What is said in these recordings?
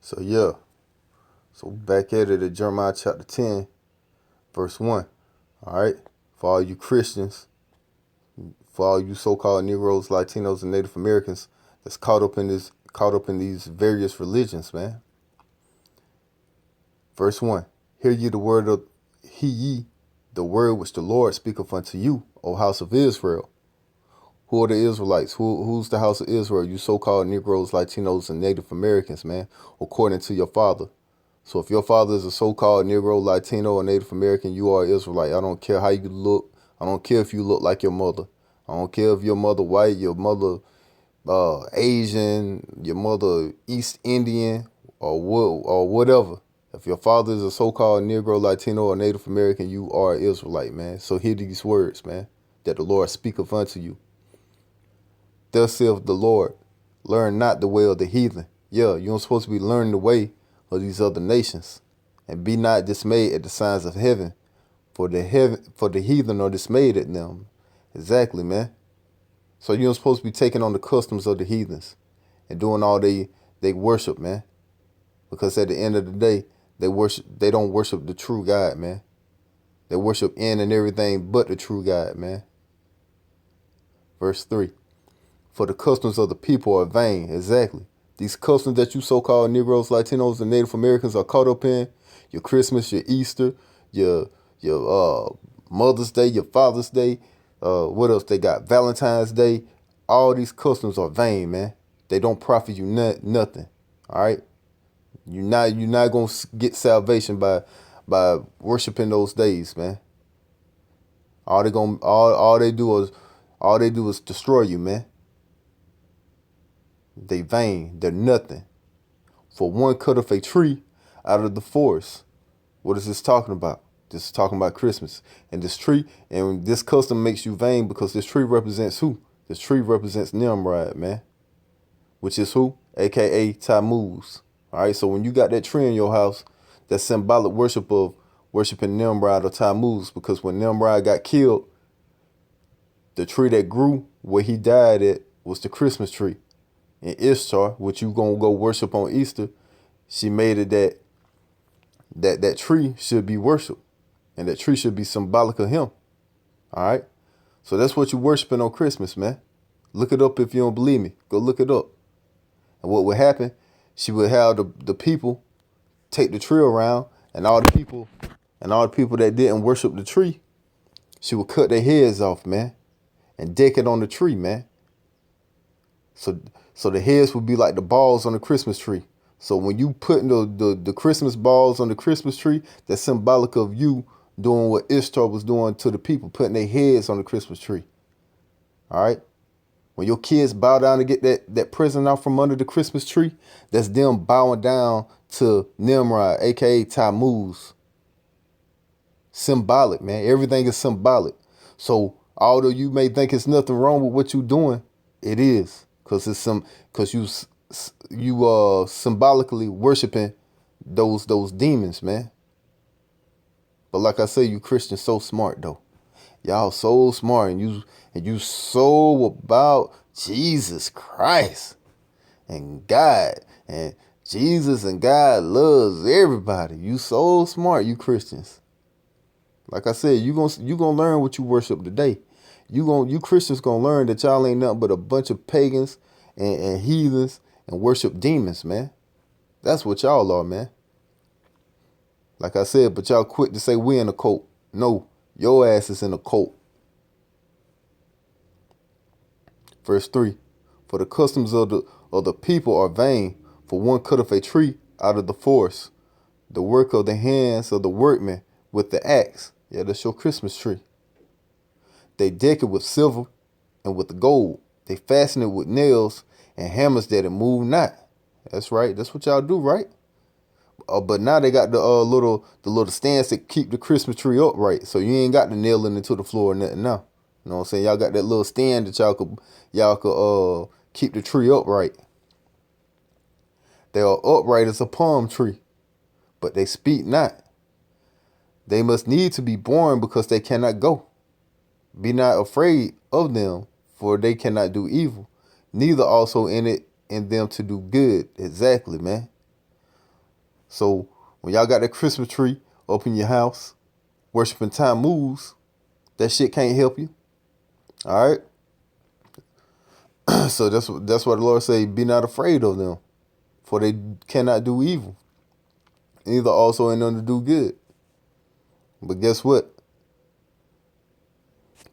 So yeah, so back at Jeremiah chapter 10, verse 1. All right, for all you Christians, for all you so-called Negroes, Latinos, and Native Americans that's caught up in these various religions, man. Verse 1. Hear ye the word of Hear ye the word which the Lord speaketh unto you, O house of Israel. Who are the Israelites? Who's the house of Israel? You so-called Negroes, Latinos, and Native Americans, man, according to your father. So if your father is a so-called Negro, Latino, or Native American, you are Israelite. I don't care how you look. I don't care if you look like your mother. I don't care if your mother white, your mother Asian, your mother East Indian, or whatever. If your father is a so-called Negro, Latino, or Native American, you are Israelite, man. So hear these words, man, that the Lord speaketh unto you. Thus saith the Lord, learn not the way of the heathen. Yeah, you don't supposed to be learning the way of these other nations. And be not dismayed at the signs of heaven, for the heathen are dismayed at them. Exactly, man. So you don't supposed to be taking on the customs of the heathens and doing all they worship, man. Because at the end of the day, they don't worship the true God, man. They worship in and everything but the true God, man. Verse 3. For the customs of the people are vain. Exactly. These customs that you so-called Negroes, Latinos, and Native Americans are caught up in, your Christmas, your Easter, your Mother's Day, your Father's Day, what else they got? Valentine's Day. All these customs are vain, man. They don't profit you nothing. All right? You're not gonna get salvation by worshiping those days, man. All they do is destroy you, man. They vain. They're nothing. For one cutteth a tree out of the forest. What is this talking about? This is talking about Christmas. And this custom makes you vain because this tree represents who? This tree represents Nimrod, man. Which is who? AKA Tammuz. All right, so when you got that tree in your house, that's symbolic worship of worshiping Nimrod or Tammuz, because when Nimrod got killed, the tree that grew where he died at was the Christmas tree. And Ishtar, which you gonna go worship on Easter, she made it that tree should be worshiped, and that tree should be symbolic of him. All right, so that's what you worshiping on Christmas, man. Look it up if you don't believe me. Go look it up. And what would happen? She would have the people take the tree around, and all the people that didn't worship the tree, she would cut their heads off, man, and deck it on the tree, man. So so the heads would be like the balls on the Christmas tree. So when you putting the Christmas balls on the Christmas tree, that's symbolic of you doing what Ishtar was doing to the people, putting their heads on the Christmas tree. All right? When your kids bow down to get that present out from under the Christmas tree, that's them bowing down to Nimrod, aka Tammuz. Symbolic, man. Everything is symbolic. So although you may think it's nothing wrong with what you're doing, it is, because you symbolically worshiping those demons, man. But like I say, you Christians so smart though. Y'all so smart, and you so about Jesus Christ and God, and Jesus and God loves everybody. You so smart, you Christians. Like I said, you gonna learn what you worship today. You Christians gonna learn that y'all ain't nothing but a bunch of pagans and heathens and worship demons, man. That's what y'all are, man. Like I said, but y'all quick to say we in a cult. No, your ass is in a cult. Verse 3. For the customs of the people are vain, for one cutteth a tree out of the forest, the work of the hands of the workmen with the axe. Yeah, that's your Christmas tree. They deck it with silver and with gold. They fasten it with nails and hammers that it move not. That's right. That's what y'all do, right? But now they got the little stands that keep the Christmas tree upright. So you ain't got to nail it into the floor or nothing now. You know what I'm saying? Y'all got that little stand that y'all could keep the tree upright. They are upright as a palm tree, but they speak not. They must need to be born because they cannot go. Be not afraid of them, for they cannot do evil. Neither also in them to do good. Exactly, man. So when y'all got that Christmas tree up in your house, worshiping time moves, that shit can't help you. All right. So that's why the Lord say, be not afraid of them, for they cannot do evil, neither also in them to do good. But guess what?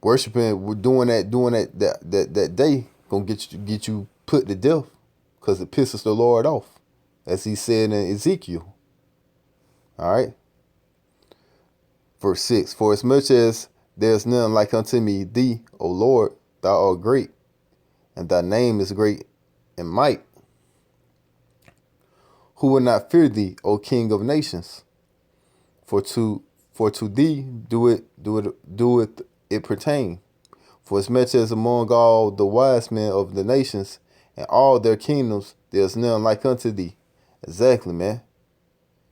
Worshiping, we're doing that day gonna get you put to death, because it pisses the Lord off, as He said in Ezekiel. All right. Verse 6, for as much as there is none like unto me, thee, O Lord, thou art great, and thy name is great in might. Who will not fear thee, O King of nations? For to thee doeth it pertain. For as much as among all the wise men of the nations and all their kingdoms, there is none like unto thee. Exactly, man.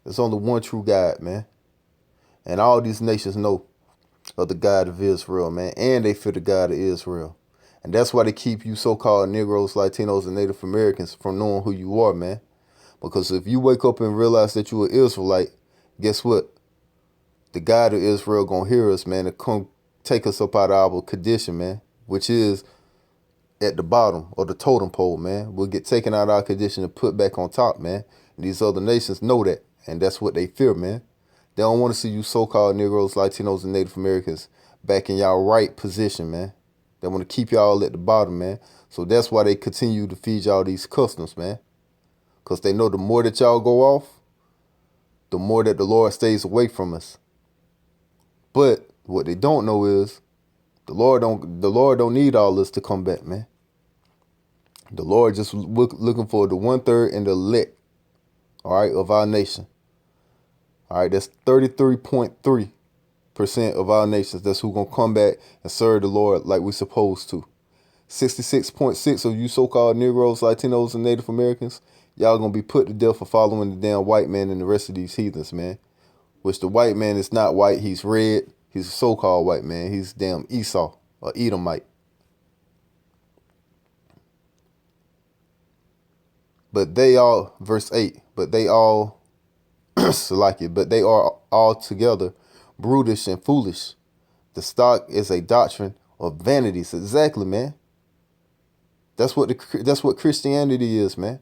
There's only one true God, man. And all these nations know of the God of Israel, man. And they fear the God of Israel. And that's why they keep you so-called Negroes, Latinos, and Native Americans from knowing who you are, man. Because if you wake up and realize that you're an Israelite, guess what? The God of Israel gonna hear us, man, and come take us up out of our condition, man, which is at the bottom of the totem pole, man. We'll get taken out of our condition and put back on top, man. And these other nations know that, and that's what they fear, man. They don't want to see you so-called Negroes, Latinos, and Native Americans back in y'all right position, man. They want to keep y'all at the bottom, man. So that's why they continue to feed y'all these customs, man. Because they know the more that y'all go off, the more that the Lord stays away from us. But what they don't know is the Lord don't need all this to come back, man. The Lord just looking for the 1/3 and the elect, all right, of our nation. All right, that's 33.3% of our nations. That's who gonna come back and serve the Lord like we supposed to. 66.6 of you so-called Negroes, Latinos, and Native Americans, y'all gonna be put to death for following the damn white man and the rest of these heathens, man. Which the white man is not white, he's red. He's a so-called white man. He's damn Esau, or Edomite. But they all, verse 8, but they all, but they are altogether brutish and foolish. The stock is a doctrine of vanities. Exactly, man. That's what Christianity is, man.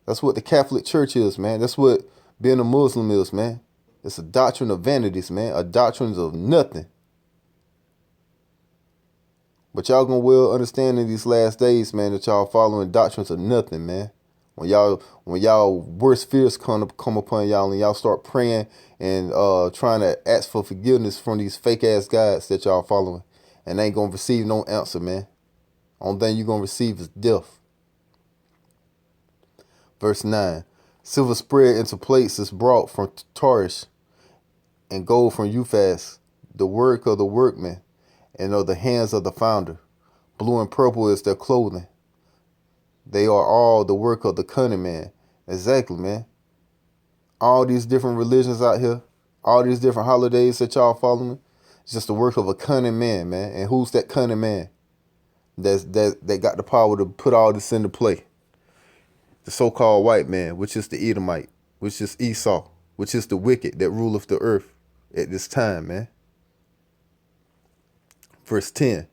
That's what the Catholic Church is, man. That's what being a Muslim is, man. It's a doctrine of vanities, man. A doctrine of nothing. But y'all gonna well understand in these last days, man, that y'all following doctrines of nothing, man. When y'all worst fears come upon y'all and y'all start praying and trying to ask for forgiveness from these fake ass gods that y'all following, and ain't gonna receive no answer, man. Only thing you gonna receive is death. Verse 9. Silver spread into plates is brought from Tarshish, and gold from Euphrates, the work of the workman, and of the hands of the founder. Blue and purple is their clothing. They are all the work of the cunning man. Exactly, man. All these different religions out here, all these different holidays that y'all following, it's just the work of a cunning man, man. And who's that cunning man that got the power to put all this into play? The so-called white man, which is the Edomite, which is Esau, which is the wicked that ruleth the earth at this time, man. Verse 10.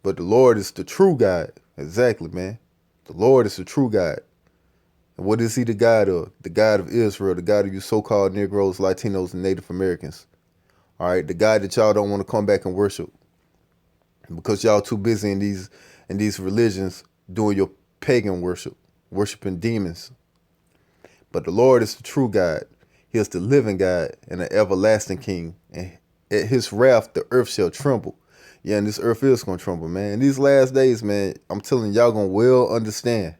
But the Lord is the true God. Exactly, man. The Lord is the true God. And what is he the God of? The God of Israel, the God of you so-called Negroes, Latinos, and Native Americans. All right, the God that y'all don't want to come back and worship because y'all too busy in these religions doing your pagan worship, worshiping demons. But the Lord is the true God. He is the living God and an everlasting King. And at his wrath, the earth shall tremble. Yeah, and this earth is going to tremble, man. In these last days, man, I'm telling y'all going to well understand.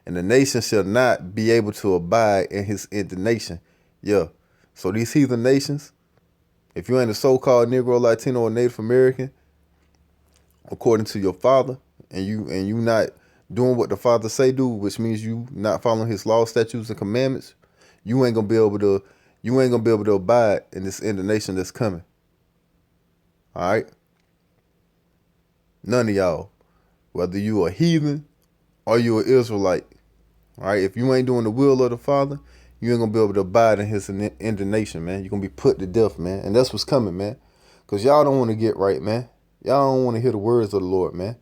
And the nation shall not be able to abide in his indignation. Yeah. So these heathen nations, if you ain't a so-called Negro, Latino, or Native American, according to your father, and you not doing what the father say do, which means you not following his law, statutes, and commandments, you ain't gonna be able to abide in this indignation that's coming. All right. None of y'all, whether you a heathen or you an Israelite, all right. If you ain't doing the will of the Father, You ain't gonna be able to abide in his indignation, man. You're gonna be put to death, man. And that's what's coming, man. Because y'all don't want to get right, man. Y'all don't want to hear the words of the Lord, man.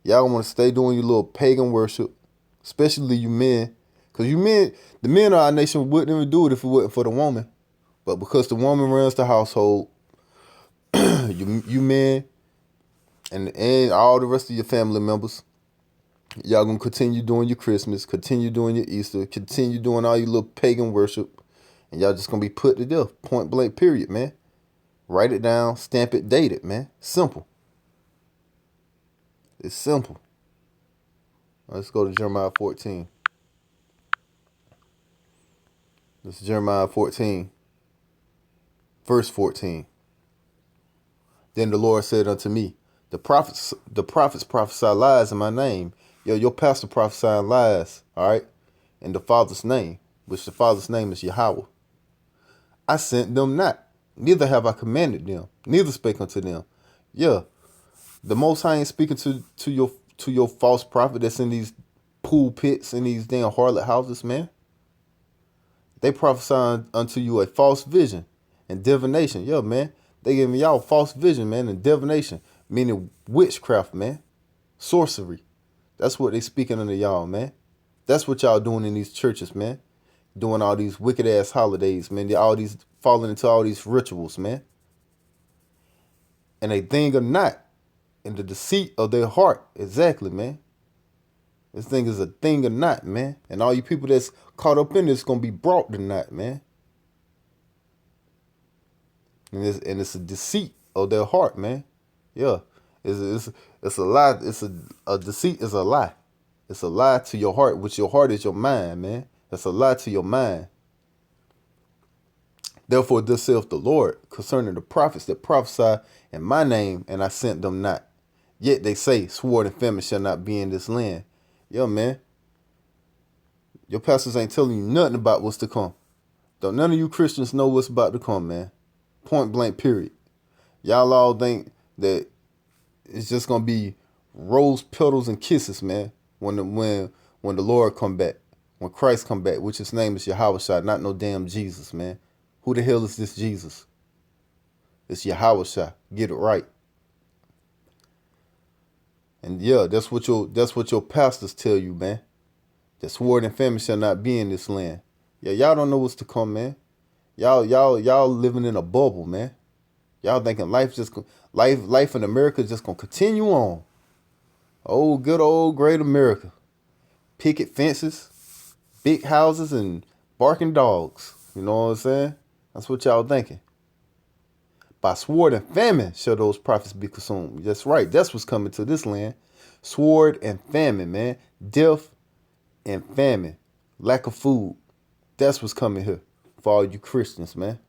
Y'all want to stay doing your little pagan worship, especially you men. Because you men, the men of our nation wouldn't even do it if it wasn't for the woman. But because the woman runs the household, you men and all the rest of your family members, y'all gonna continue doing your Christmas, continue doing your Easter, continue doing all your little pagan worship, and y'all just gonna be put to death. Point blank, period, man. Write it down, stamp it, date it, man. Simple. It's simple. Let's go to Jeremiah 14. This is Jeremiah 14, verse 14. Then the Lord said unto me, the prophets prophesy lies in my name. Yo, your pastor prophesying lies, all right, in the Father's name, which the Father's name is Yahweh. I sent them not, neither have I commanded them, neither spake unto them. Yeah, the Most High ain't speaking to your false prophet that's in these pool pits and these damn harlot houses, man. They prophesy unto you a false vision and divination. Yeah, man. They giving y'all false vision, man, and divination, meaning witchcraft, man. Sorcery. That's what they speaking unto y'all, man. That's what y'all doing in these churches, man. Doing all these wicked ass holidays, man. They all these falling into all these rituals, man. And a thing or not in the deceit of their heart. Exactly, man. This thing is a thing or not, man. And all you people that's caught up in this gonna be brought to naught, man. And it's a deceit of their heart, man. Yeah. It's a lie. It's a deceit is a lie. It's a lie to your heart, which your heart is your mind, man. That's a lie to your mind. Therefore, thus saith the Lord concerning the prophets that prophesy in my name, and I sent them not. Yet they say, sword and famine shall not be in this land. Yo, man. Your pastors ain't telling you nothing about what's to come. Don't none of you Christians know what's about to come, man. Point blank, period. Y'all all think that it's just gonna be rose petals and kisses, man. When the Lord come back, when Christ come back, which his name is Yahweh, not no damn Jesus, man. Who the hell is this Jesus? It's Yahweh. Get it right. And yeah, that's what your pastors tell you, man. That sword and famine shall not be in this land. Yeah, y'all don't know what's to come, man. Y'all living in a bubble, man. Y'all thinking life in America is just gonna continue on. Oh, good old great America. Picket fences, big houses, and barking dogs. You know what I'm saying? That's what y'all thinking. By sword and famine shall those prophets be consumed. That's right. That's what's coming to this land. Sword and famine, man. Death and famine. Lack of food. That's what's coming here for all you Christians, man.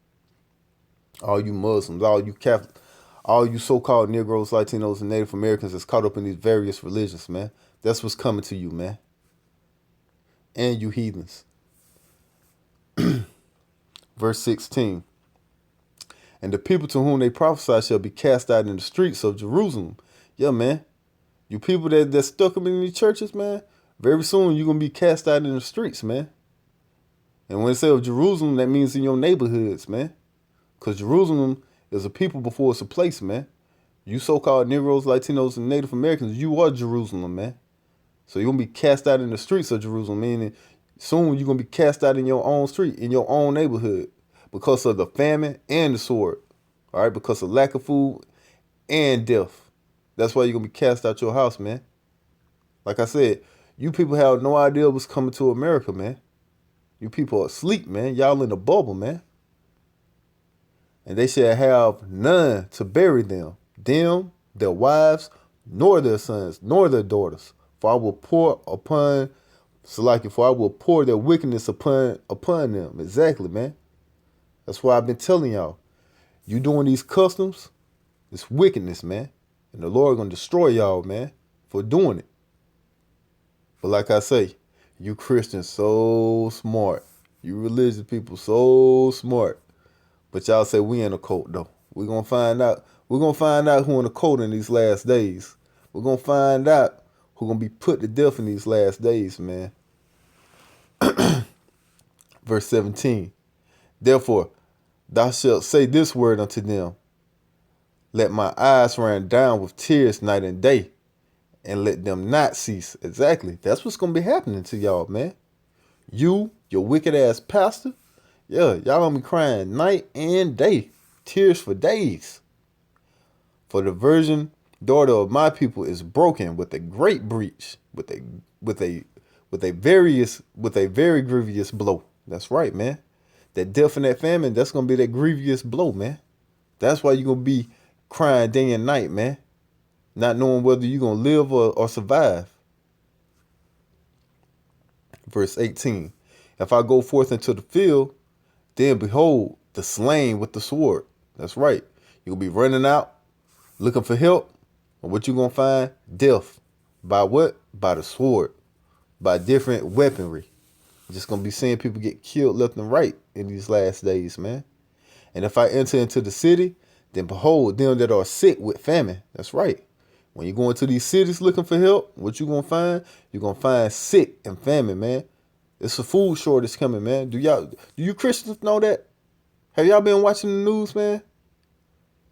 All you Muslims, all you Catholics, all you so-called Negroes, Latinos, and Native Americans that's caught up in these various religions, man. That's what's coming to you, man. And you heathens. Verse 16. And the people to whom they prophesy shall be cast out in the streets of Jerusalem. Yeah, man. You people that stuck up in these churches, man, very soon you're going to be cast out in the streets, man. And when it says Jerusalem, that means in your neighborhoods, man. Because Jerusalem is a people before it's a place, man. You so-called Negroes, Latinos, and Native Americans, you are Jerusalem, man. So you're going to be cast out in the streets of Jerusalem, meaning soon you're going to be cast out in your own street, in your own neighborhood, because of the famine and the sword, all right, because of lack of food and death. That's why you're going to be cast out your house, man. Like I said, you people have no idea what's coming to America, man. You people are asleep, man. Y'all in a bubble, man. And they shall have none to bury them, their wives, nor their sons, nor their daughters. For I will pour their wickedness upon them. Exactly, man. That's why I've been telling y'all. You doing these customs, it's wickedness, man. And the Lord gonna destroy y'all, man, for doing it. But like I say, you Christians so smart. You religious people so smart. But y'all say we in a cult, though. We're going to find out. We're going to find out who in a cult in these last days. We're going to find out who's going to be put to death in these last days, man. Verse Verse 17. Therefore, thou shalt say this word unto them. Let my eyes run down with tears night and day, and let them not cease. Exactly. That's what's going to be happening to y'all, man. You, your wicked ass pastor, yeah, y'all going to be crying night and day. Tears for days. For the virgin daughter of my people is broken with a great breach, with a very grievous blow. That's right, man. That death and that famine, that's gonna be that grievous blow, man. That's why you're gonna be crying day and night, man. Not knowing whether you're gonna live or survive. Verse 18. If I go forth into the field, then behold the slain with the sword. That's right. You'll be running out, looking for help. And what you gonna find? Death. By what? By the sword. By different weaponry. You're just gonna be seeing people get killed left and right in these last days, man. And if I enter into the city, then behold them that are sick with famine. That's right. When you go into these cities looking for help, what you gonna find? You're gonna find sick and famine, man. It's a food shortage coming, man. Do you Christians know that? Have y'all been watching the news, man?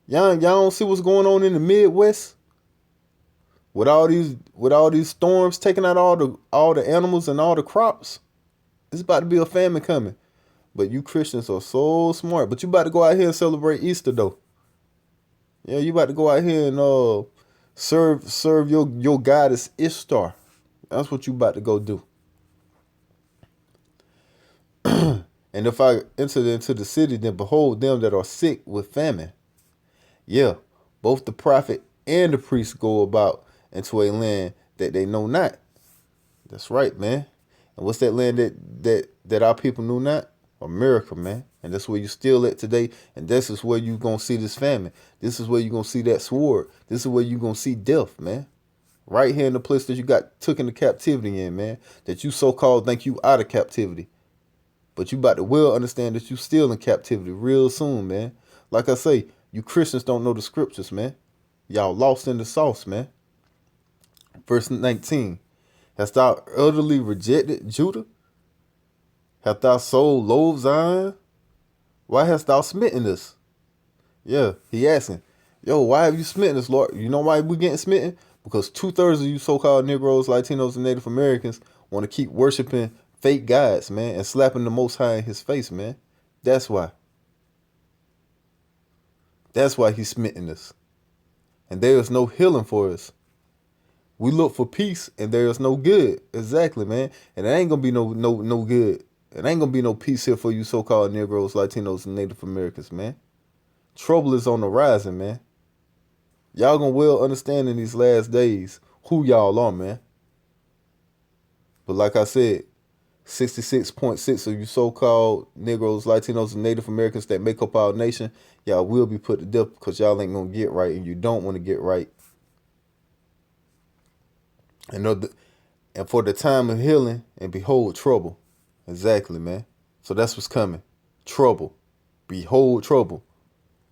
Y'all don't see what's going on in the Midwest? With all these storms taking out all the animals and all the crops? It's about to be a famine coming. But you Christians are so smart. But you about to go out here and celebrate Easter though. Yeah, you about to go out here and serve your goddess Ishtar. That's what you about to go do. And if I enter into the city, then behold them that are sick with famine. Yeah, both the prophet and the priest go about into a land that they know not. That's right, man. And what's that land that our people knew not? America, man. And that's where you still at today. And this is where you going to see this famine. This is where you going to see that sword. This is where you going to see death, man. Right here in the place that you got took into captivity in, man. That you so-called think you out of captivity. But you about to well understand that you still in captivity real soon, man. Like I say, you Christians don't know the scriptures, man. Y'all lost in the sauce, man. Verse 19. Hast thou utterly rejected Judah? Hast thou sold low Zion? Why hast thou smitten us? Yeah, he asking, yo, why have you smitten us, Lord? You know why we getting smitten? Because 2/3 of you so-called Negroes, Latinos, and Native Americans want to keep worshiping fake gods, man, and slapping the Most High in his face, man. That's why. That's why he's smitten us. And there is no healing for us. We look for peace and there is no good. Exactly, man. And it ain't gonna be no good. It ain't gonna be no peace here for you so-called Negroes, Latinos, and Native Americans, man. Trouble is on the rising, man. Y'all gonna well understand in these last days who y'all are, man. But like I said, 66.6 of you so-called Negroes, Latinos, and Native Americans that make up our nation, y'all will be put to death because y'all ain't gonna get right and you don't want to get right. And for the time of healing, and behold trouble. Exactly, man. So that's what's coming. Trouble. Behold trouble.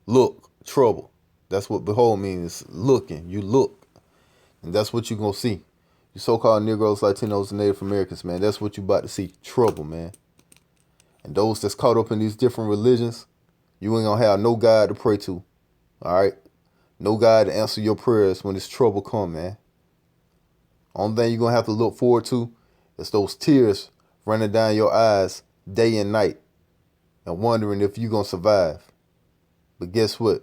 Look, trouble. That's what behold means. Looking. You look. And that's what you're going to see. You so-called Negroes, Latinos, and Native Americans, man. That's what you about to see. Trouble, man. And those that's caught up in these different religions, you ain't going to have no God to pray to. All right? No God to answer your prayers when this trouble come, man. Only thing you're going to have to look forward to is those tears running down your eyes day and night and wondering if you're going to survive. But guess what?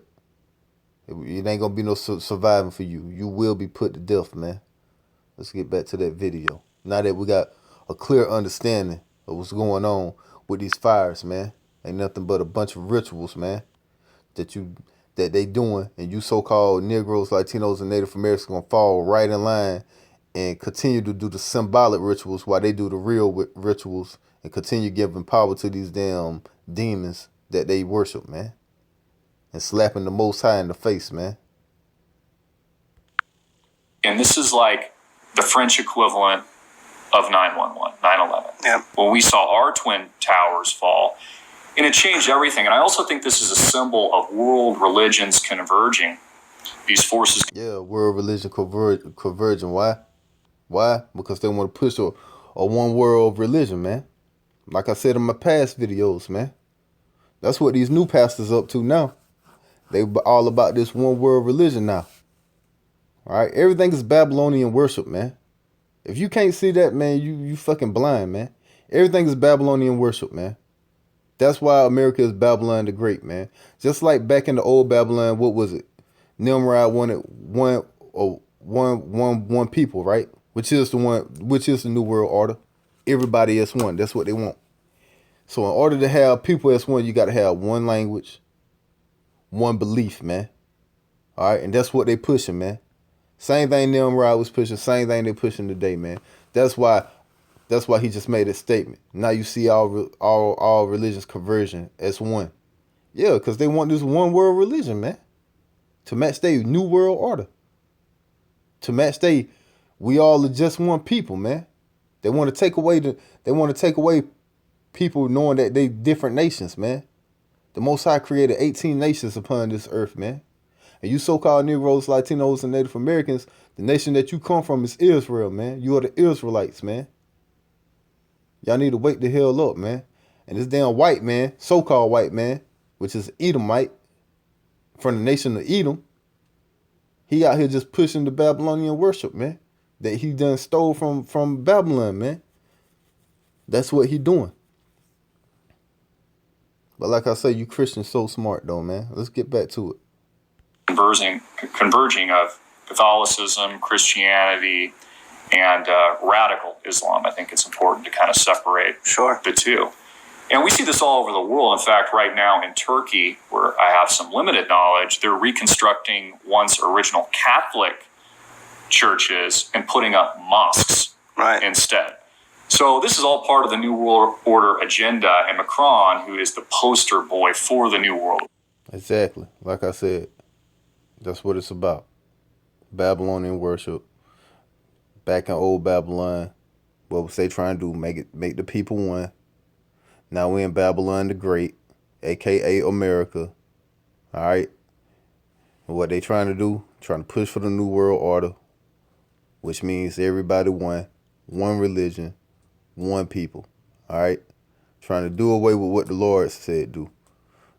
It ain't going to be no surviving for you. You will be put to death, man. Let's get back to that video. Now that we got a clear understanding of what's going on with these fires, man. Ain't nothing but a bunch of rituals, man, that they doing, and you so-called Negroes, Latinos, and Native Americans gonna fall right in line and continue to do the symbolic rituals while they do the real rituals and continue giving power to these damn demons that they worship, man. And slapping the Most High in the face, man. And this is like the French equivalent of 9/11, 9/11. Yeah. When we saw our twin towers fall, and it changed everything. And I also think this is a symbol of world religions converging. These forces. Yeah, world religion converging. Why? Why? Because they want to push a one world religion, man. Like I said in my past videos, man. That's what these new pastors up to now. They all about this one world religion now. All right, everything is Babylonian worship, man. If you can't see that, man, you fucking blind, man. Everything is Babylonian worship, man. That's why America is Babylon the Great, man. Just like back in the old Babylon, what was it? Nimrod wanted one people, right? Which is the New World Order. Everybody as one. That's what they want. So in order to have people as one, you got to have one language, one belief, man. All right, and that's what they pushing, man. Same thing Nimrod was pushing, same thing they pushing today, man. That's why he just made a statement. Now you see all religions conversion as one. Yeah, because they want this one world religion, man. To match their new world order. To match we all are just one people, man. They want to take away people knowing that they different nations, man. The Most High created 18 nations upon this earth, man. And you so-called Negroes, Latinos, and Native Americans, the nation that you come from is Israel, man. You are the Israelites, man. Y'all need to wake the hell up, man. And this damn white man, so-called white man, which is Edomite, from the nation of Edom, he out here just pushing the Babylonian worship, man. That he done stole from Babylon, man. That's what he doing. But like I say, you Christians so smart, though, man. Let's get back to it. Converging of Catholicism, Christianity, and radical Islam. I think it's important to kind of separate the two. And we see this all over the world. In fact, right now in Turkey, where I have some limited knowledge, they're reconstructing once original Catholic churches and putting up mosques instead. So this is all part of the New World Order agenda, and Macron, who is the poster boy for the New World. Exactly. Like I said, that's what it's about. Babylonian worship. Back in old Babylon, what was they trying to do? Make the people one. Now we in Babylon the Great, a.k.a. America. All right? And what they trying to do? Trying to push for the New World Order, which means everybody one religion, one people. All right? Trying to do away with what the Lord said do.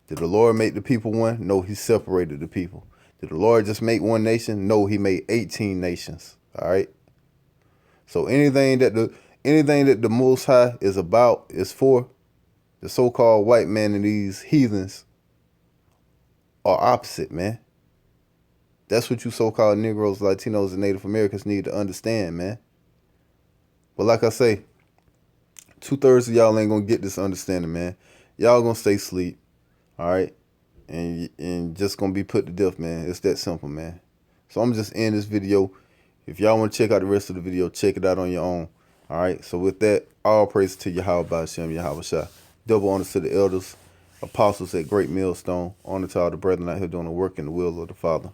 Did the Lord make the people one? No, he separated the people. Did the Lord just make one nation? No, he made 18 nations. All right? So anything that the Most High is about is for the so-called white man and these heathens are opposite, man. That's what you so-called Negroes, Latinos, and Native Americans need to understand, man. But like I say, 2/3 of y'all ain't gonna get this understanding, man. Y'all gonna stay asleep, all right? And just gonna be put to death, man. It's that simple, man. So I'm just end this video. If y'all want to check out the rest of the video, check it out on your own. All right. So with that, all praise to Yahweh B'Shem, Yahweh Shah. Double honor to the elders, apostles at Great Millstone. Honor to all the brethren out here doing the work in the will of the Father.